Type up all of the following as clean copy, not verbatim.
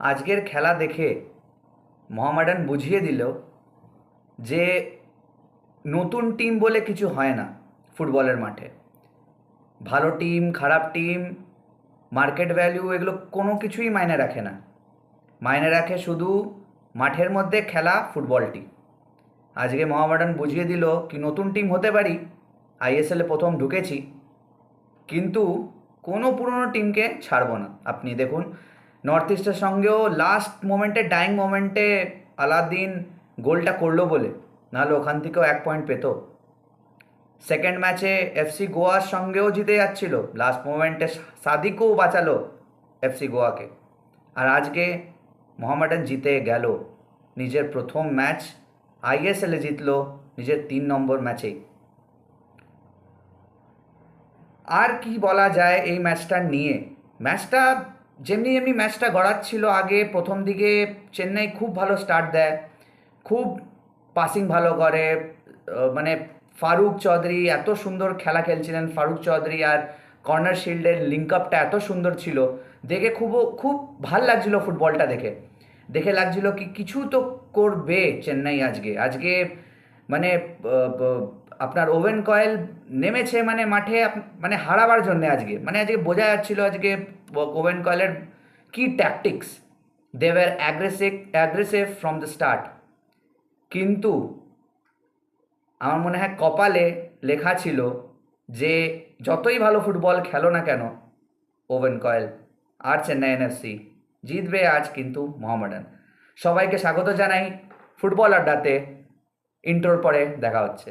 আজকের খেলা দেখে মোহামেডান বুঝিয়ে দিল যে নতুন টিম বলে কিছু হয় না ফুটবলের মাঠে। ভালো টিম, খারাপ টিম, মার্কেট ভ্যালু এগুলো কোনো কিছুই মায়নে রাখে না। মায়নে রাখে শুধু মাঠের মধ্যে খেলা ফুটবলটি। আজকে মোহামেডান বুঝিয়ে দিল কি নতুন টিম হতে পারি, আইএসএলে প্রথম ঢুকেছি, কিন্তু কোনো পুরনো টিমকে ছাড়বো না। আপনি দেখুন, নর্থ ইস্টের সঙ্গেও লাস্ট মোমেন্টে, ডাইং মোমেন্টে আলাদিন গোলটা করলো বলে, নাহলে ওখান থেকেও 1 পয়েন্ট পেত। সেকেন্ড ম্যাচে এফসি গোয়ার সঙ্গেও জিতে যাচ্ছিল, লাস্ট মোমেন্টে সাদিকও বাঁচালো এফসি গোয়াকে। আর আজকে মোহামেডান জিতে গেল নিজের প্রথম ম্যাচ, আইএসএলে জিতলো নিজের 3 নম্বর ম্যাচেই। আর কি বলা যায় এই ম্যাচটা নিয়ে? ম্যাচটা যেমনি যেমনি ম্যাচটা গড়াচ্ছিল, আগে প্রথম দিকে চেন্নাই খুব ভালো স্টার্ট দেয়, খুব পাসিং ভালো করে, মানে ফারুক চৌধুরী এত সুন্দর খেলা খেলছিলেন। ফারুক চৌধুরী আর কর্নার শিল্ডের লিঙ্ক আপটা এত সুন্দর ছিল, দেখে খুব খুব ভাল লাগছিল। ফুটবলটা দেখে দেখে লাগছিল কি কিছু তো করবে চেন্নাই আজকে। আজকে মানে আপনার ওভেন কয়েল নেমেছে মানে মাঠে, মানে হারাবার জন্যে। আজকে বোঝা যাচ্ছিল আজকে ওভেন কয়েলের কি tactics. They were aggressive from the start. কিন্তু আমার মনে হয় কপালে লেখা ছিল যে যতই ভালো ফুটবল খেলো না কেন, ওভেন কয়েল আর চেন্নাই এনএফসি জিতবে আজ কিন্তু মোহামেডান। সবাইকে স্বাগত জানাই ফুটবল আড্ডাতে। ইন্ট্রোর পরে দেখা হচ্ছে।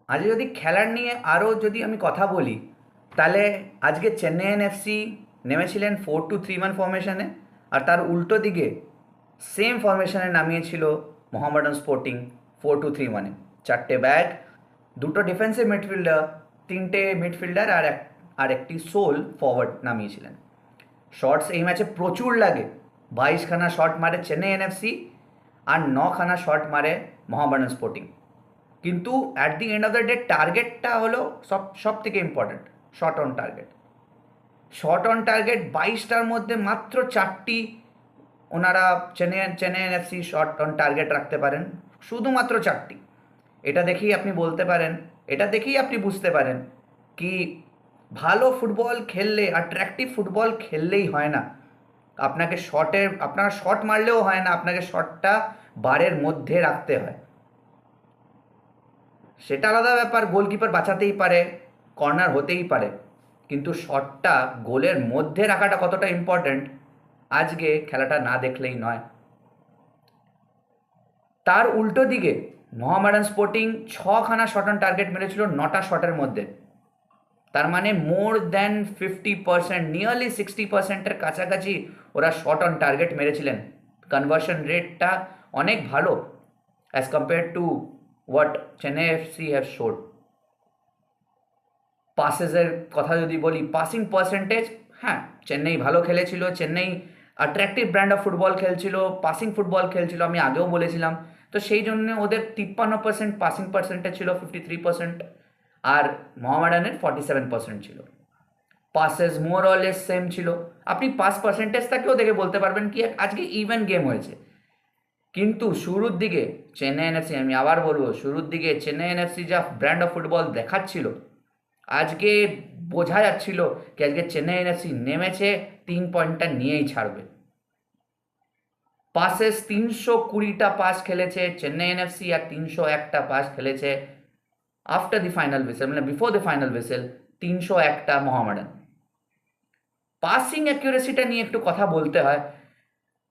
আজ যদি খেলার নিয়ে আরও যদি আমি কথা বলি, তাহলে আজকে চেন্নাই এনএফসি নেমেছিলেন 4-2-3-1 ফর্মেশনে, আর তার উল্টো দিকে সেম ফর্মেশনে নামিয়েছিল মোহামেডান স্পোর্টিং 4-2-3-1-এ। 4টে ব্যাক, দুটো ডিফেন্সিভ মিডফিল্ডার, 3টে মিডফিল্ডার আর একটি সোল ফরওয়ার্ড নামিয়েছিলেন। শটস এই ম্যাচে প্রচুর লাগে। 22খানা শট মারে চেন্নাই এনএফসি, আর 9খানা শট মারে মোহামেডান স্পোর্টিং। কিন্তু at the end of the day টার্গেটটা হলো সব সব থেকে important, shot on target. Shot on target 22টার মধ্যে মাত্র 4টি ওনারা Chennai NFC shot on target রাখতে পারেন, শুধুমাত্র 4টি। এটা দেখেই আপনি বলতে পারেন, এটা দেখেই আপনি বুঝতে পারেন কি ভালো ফুটবল খেললে, অ্যাট্রাকটিভ ফুটবল খেললেই হয় না। আপনার শট মারলেও হয় না, আপনাকে শটটা বারের মধ্যে রাখতে হয়। সেটা আলাদা ব্যাপার, গোলকিপার বাঁচাতেই পারে, কর্নার হতেই পারে, কিন্তু শটটা গোলের মধ্যে রাখাটা কতটা ইম্পর্ট্যান্ট আজকে খেলাটা না দেখলেই নয়। তার উল্টো দিকে মোহামেডান স্পোর্টিং 6খানা শট অন টার্গেট মেরেছিল 9টা শটের মধ্যে। তার মানে মোর দ্যান 50%, নিয়ারলি 60%-এর কাছাকাছি ওরা শট অন টার্গেট মেরেছিলেন। কনভার্সন রেটটা অনেক ভালো as compare to what Chennai FC have showed. পাসেসের কথা যদি বলি, পাসিং পার্সেন্টেজ, হ্যাঁ চেন্নাই ভালো খেলেছিল। Chennai attractive brand of football খেলছিল, পাসিং ফুটবল খেলছিল, আমি আগেও বলেছিলাম। তো সেই জন্য ওদের 53% পাসিং পার্সেন্টেজ ছিল, 53%, আর মোহামেডানের 47% ছিল। পাসেস মোর অলেস সেম ছিল। আপনি পাস পার্সেন্টেজটাকেও দেখে বলতে পারবেন কি আজকে ইভেন গেম হয়েছে। কিন্তু শুরুর দিকে চেন্নাই এনএফসি, আমি আবার বলবো, শুরুর দিকে চেন্নাই এনএফসি যা ব্র্যান্ড অফ ফুটবল দেখাচ্ছিল, আজকে বোঝা যাচ্ছিল কি আজকে চেন্নাই এনএফসি নেমেছে 3 পয়েন্টটা নিয়েই ছাড়বে। পাসেস 320টা পাস খেলেছে চেন্নাই এনএফসি, আর 301টা পাস খেলেছে আফটার দি ফাইনাল হুইসেল, মানে বিফোর দি ফাইনাল হুইসেল 301টা মোহামেডান। পাসিং অ্যাকিউরেসিটা নিয়ে একটু কথা বলতে হয়।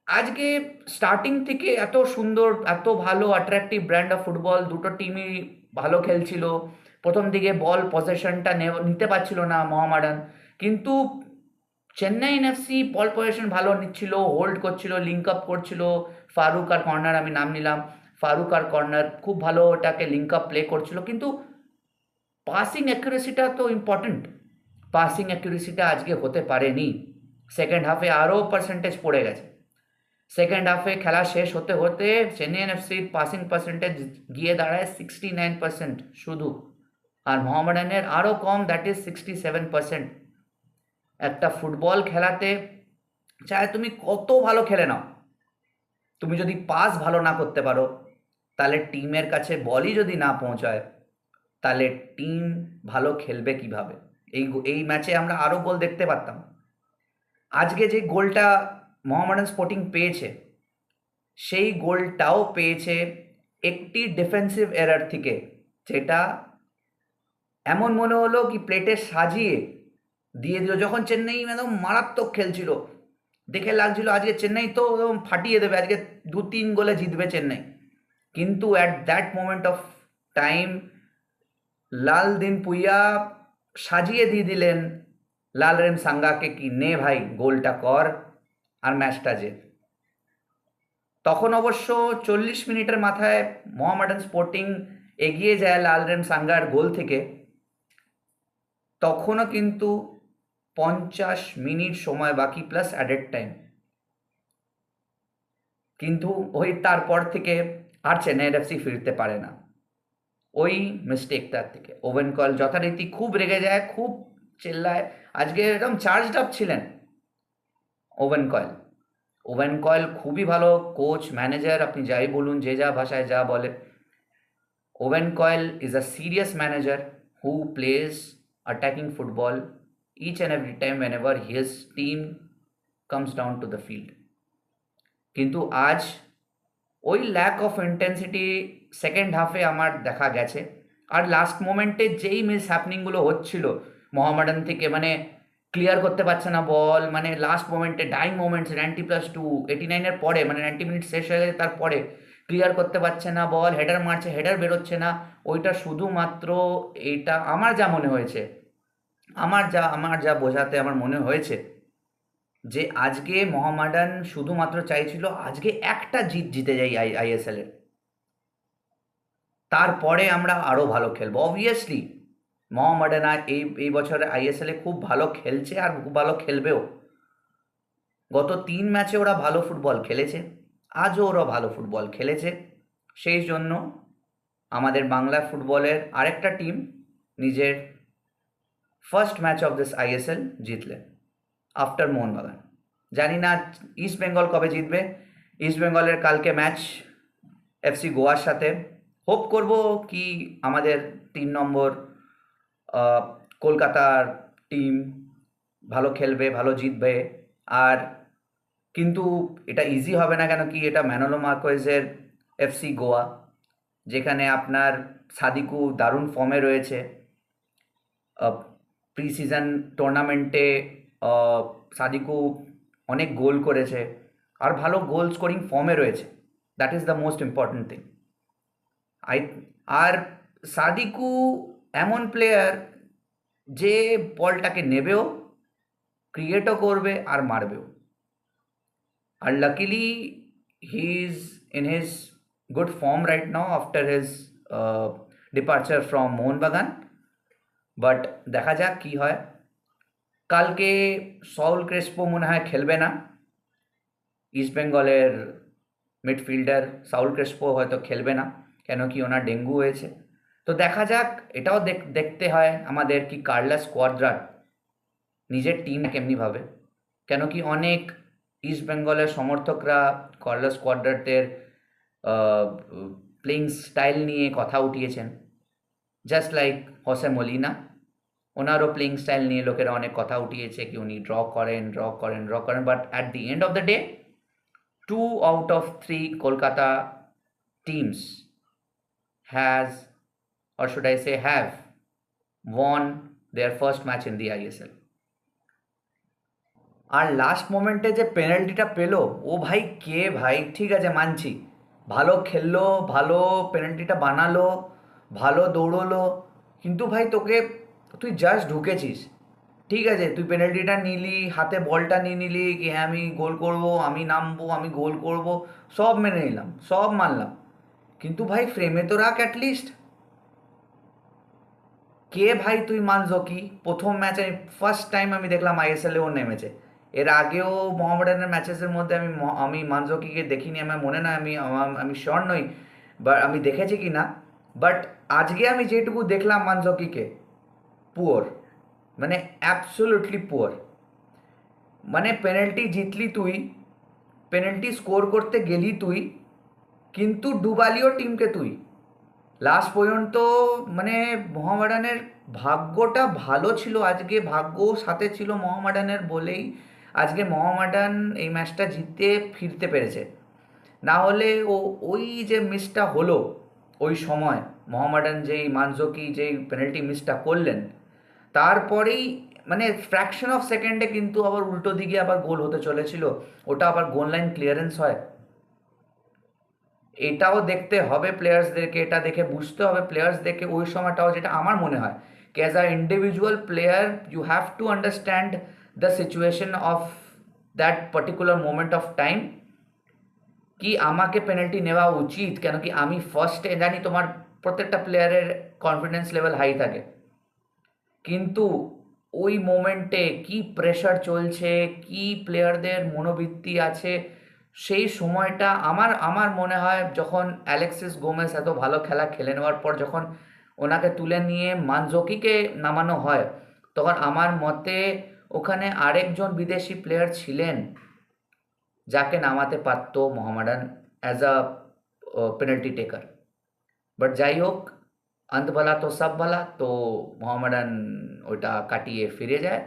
আজকে স্টার্টিং থেকে এত সুন্দর, এত ভালো অ্যাট্রাকটিভ ব্র্যান্ড অফ ফুটবল, দুটো টিমই ভালো খেলছিল। প্রথম দিকে বল পজেশনটা নিতে পারছিল না মোহামেডান, কিন্তু চেন্নাই এনএফসি বল পজিশন ভালো নিচ্ছিল, হোল্ড করছিল, লিঙ্ক আপ করছিল। ফারুক আর কর্নার, আমি নাম নিলাম, ফারুক আর কর্নার খুব ভালো ওটাকে লিঙ্ক আপ প্লে করছিল। কিন্তু পাসিং অ্যাকুরেসিটা তো ইম্পর্টেন্ট, পাসিং অ্যাকুরেসিটা আজকে হতে পারেনি। সেকেন্ড হাফে আরও পার্সেন্টেজ পড়ে গেছে। সেকেন্ড হাফে খেলা শেষ হতে হতে চেন্নাই এফসির পাসিং পার্সেন্টেজ গিয়ে দাঁড়ায় 69% শুধু, আর মোহামেডানের আরও কম, দ্যাট ইজ 67%। একটা ফুটবল খেলাতে চাहे তুমি কত ভালো খেলে নাও, তুমি যদি পাস ভালো না করতে পারো, তাহলে টিমের কাছে বলই যদি না পৌঁছায়, তাহলে টিম ভালো খেলবে কিভাবে? এই ম্যাচে আমরা আরও গোল দেখতে পারতাম। আজকে যে গোলটা মোহামেডান স্পোর্টিং পেয়েছে, সেই গোলটাও পেয়েছে একটি ডিফেন্সিভ এরার থেকে, যেটা এমন মনে হলো কি প্লেটে সাজিয়ে দিয়ে দিল। যখন চেন্নাই একদম মারাত্মক খেলছিল, দেখে লাগছিল আজকে চেন্নাই তো একদম ফাটিয়ে দেবে, আজকে 2-3 গোলে জিতবে চেন্নাই। কিন্তু at that moment of time Laldinpuia সাজিয়ে দিয়ে দিলেন লালরেম সাঙ্গাকে কি নে ভাই গোলটা কর আর ম্যাচটা জেত। তখন অবশ্য 40 মিনিটের মাথায় মোহামেডান স্পোর্টিং এগিয়ে যায় লালরেম সাঙ্গার গোল থেকে। তখনও কিন্তু 50 মিনিট সময় বাকি প্লাস অ্যাডেড টাইম। কিন্তু ওই তারপর থেকে আর চেন্নাই এফসি ফিরতে পারে না ওই মিস্টেকটার থেকে। ওভেন কয়েল যথারীতি খুব রেগে যায়, খুব চেল্লায়। আজকে এরকম চার্জড আপ ছিলেন ওভেন কয়েল। ওভেন কয়েল খুবই ভালো কোচ, ম্যানেজার, আপনি যাই বলুন, যে যা ভাষায় যা বলে। Owen Coyle is a serious manager who plays attacking football each and every time whenever his team comes down to the field. কিন্তু আজ ওই ল্যাক অফ ইন্টেন্সিটি সেকেন্ড হাফে আমার দেখা গেছে। আর লাস্ট মোমেন্টে যেই মিস হ্যাপনিংগুলো হচ্ছিল মোহামেডান থেকে, মানে ক্লিয়ার করতে পারছে না বল, মানে লাস্ট মোমেন্টে ডাইং মোমেন্টস 90+2 89-এর পরে, মানে 90 মিনিট শেষ হয়ে গেছে তারপরে ক্লিয়ার করতে পারছে না বল, হেডার মারছে, হেডার বেরোচ্ছে না। ওইটা শুধুমাত্র, এইটা আমার যা মনে হয়েছে, আমার যা বোঝাতে আমার মনে হয়েছে যে আজকে মোহামেডান শুধুমাত্র চাইছিল আজকে একটা জিতে যাই আইএসএল এর, তারপরে আমরা আরও ভালো খেলবো। অবভিয়াসলি মোহামেডান এই বছরে আইএসএল এ খুব ভালো খেলছে আর খুব ভালো খেলবেও। গত 3 ম্যাচে ওরা ভালো ফুটবল খেলেছে, আজও ওরা ভালো ফুটবল খেলেছে। সেই জন্য আমাদের বাংলা ফুটবলের আরেকটা টিম নিজের first match of this ISL জিতলেন আফটার মোহনবাগান। জানি না ইস্ট বেঙ্গল কবে জিতবে। ইস্ট বেঙ্গলের কালকে ম্যাচ এফসি গোয়ার সাথে। হোপ করব কি আমাদের 3 নম্বর কলকাতার টিম ভালো খেলবে, ভালো জিতবে। আর কিন্তু এটা ইজি হবে না, কেন কি এটা ম্যানোলো মার্কোয়েজের এফসি গোয়া, যেখানে আপনার সাদিকু দারুণ ফর্মে রয়েছে। প্রি সিজন টুর্নামেন্টে সাদিকু অনেক গোল করেছে আর ভালো গোল স্কোরিং ফর্মে রয়েছে। That is the most important thing. আর সাদিকু এমন প্লেয়ার যে বলটাকে নেবেও, ক্রিয়েটও করবে আর মারবেও। আর luckily he is in his good form right now after his departure from Mohun Bagan. But দেখা যাক কি হয়। কালকে সাউল ক্রেসপো মনে হয় খেলবে না, ইস্টবেঙ্গলের মিডফিল্ডার সাউল ক্রেসপো হয়তো খেলবে না, কেন কি ওনার ডেঙ্গু হয়েছে। তো দেখা যাক। এটাও দেখতে হয় আমাদের কি কার্লাস কোয়াদ্রাট নিজের টিম কেমনি ভাবে, কেন কি অনেক ইস্টবেঙ্গলের সমর্থকরা কার্লাস কোয়াদ্রাটের প্লেইং স্টাইল নিয়ে কথা উঠিয়েছেন। জাস্ট লাইক হোসে মলিনা, ওনারও প্লেইং স্টাইল নিয়ে লোকেরা অনেক কথা উঠিয়েছে কি উনি ড্র করেন। But at the end of the day 2 out of 3 Kolkata teams has, or should I say have, won their first match in the ISL. আর last মোমেন্টে যে পেনাল্টিটা পেলো, ও ভাই কে ভাই, ঠিক আছে মানছি ভালো খেললো, ভালো পেনাল্টিটা বানালো, ভালো দৌড়লো, কিন্তু ভাই তুই জাস্ট ঢুকেছিস, ঠিক আছে, তুই পেনাল্টিটা নিলি, হাতে বলটা নিয়ে নিলি কি হ্যাঁ আমি গোল করবো, আমি নামবো, আমি গোল করবো, সব মেনে নিলাম, সব মানলাম, কিন্তু ভাই ফ্রেমে তো রাখ অ্যাটলিস্ট। কে ভাই তুই মানছো কি? প্রথম ম্যাচে ফার্স্ট টাইম আমি দেখলাম আইএসএল এ ও নেমেছে, এর আগেও মোহামেডানের ম্যাচেসের মধ্যে আমি মানজকিকে দেখিনি, আমার মনে নয়, আমি শিওর নই বা আমি দেখেছি কি না। বাট আজকে আমি যেটুকু দেখলাম মানজকিকে, পুয়ার, মানে অ্যাবসোলুটলি পুয়ার। মানে পেনাল্টি জিতলি তুই, পেনাল্টি স্কোর করতে গেলি তুই, কিন্তু ডুবালিও টিমকে তুই লাস্ট পর্যন্ত। মানে মোহামেডানের ভাগ্যটা ভালো ছিল আজকে, ভাগ্য সাথে ছিল মোহামেডানের বলেই আজকে মোহামেডান এই ম্যাচটা জিততে ফিরতে পেরেছে। না হলে ওই যে মিসটা হলো ওই সময়, মোহামেডান যেই মানজকি যেই পেনাল্টি মিসটা করলেন, তারপরেই মানে ফ্র্যাকশন অফ সেকেন্ডে কিন্তু আবার উল্টো দিকে আবার গোল হতে চলেছিল, ওটা আবার গোল লাইন ক্লিয়ারেন্স হয়। এটাও দেখতে হবে প্লেয়ার্সদেরকে, এটা দেখে বুঝতে হবে প্লেয়ার্সদেরকে ওই সময়টাও, যেটা আমার মনে হয় কি as a individual player you have to understand the situation of that particular moment of time, কি আমাকে পেনাল্টি নেওয়া উচিত, কেন কি আমি ফার্স্টে জানি তোমার প্রত্যেকটা প্লেয়ারের কনফিডেন্স লেভেল হাই থাকে, কিন্তু ওই মোমেন্টে কি প্রেশার চলছে, কি প্লেয়ারদের মনোবৃত্তি আছে, সেই সময়টা আমার আমার মনে হয় যখন অ্যালেক্সিস গোমেস এত ভালো খেলা খেলে নেওয়ার পর যখন ওনাকে তুলে নিয়ে মানজোকিকে নামানো হয়, তখন আমার মতে ওখানে আরেকজন বিদেশি প্লেয়ার ছিলেন যাকে নামাতে পারতো Mohammedan as a penalty taker. But যাই হোক, অন্ত ভলা তো সব ভলা, তো মোহামেডান ওইটা কাটিয়ে ফিরে যায়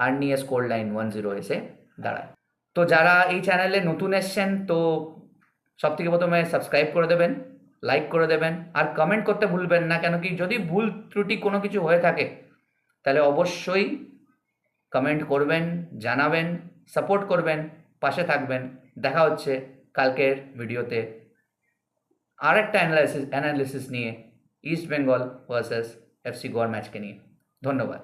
আর নিয়ে স্কোর লাইন 1-0 এসে দাঁড়ায়। তো যারা এই চ্যানেলে নতুন এসছেন, তো সব থেকে প্রথমে সাবস্ক্রাইব করে দেবেন, লাইক করে দেবেন, আর কমেন্ট করতে ভুলবেন না, কেন কি যদি ভুল ত্রুটি কোনো কিছু হয়ে থাকে তাহলে অবশ্যই কমেন্ট করবেন, জানাবেন, সাপোর্ট করবেন, পাশে থাকবেন। দেখা হচ্ছে কালকের ভিডিওতে আর একটা অ্যানালিসিস নিয়ে, ইস্ট বেঙ্গল ভার্সেস এফসি গোয়ার ম্যাচকে নিয়ে। ধন্যবাদ।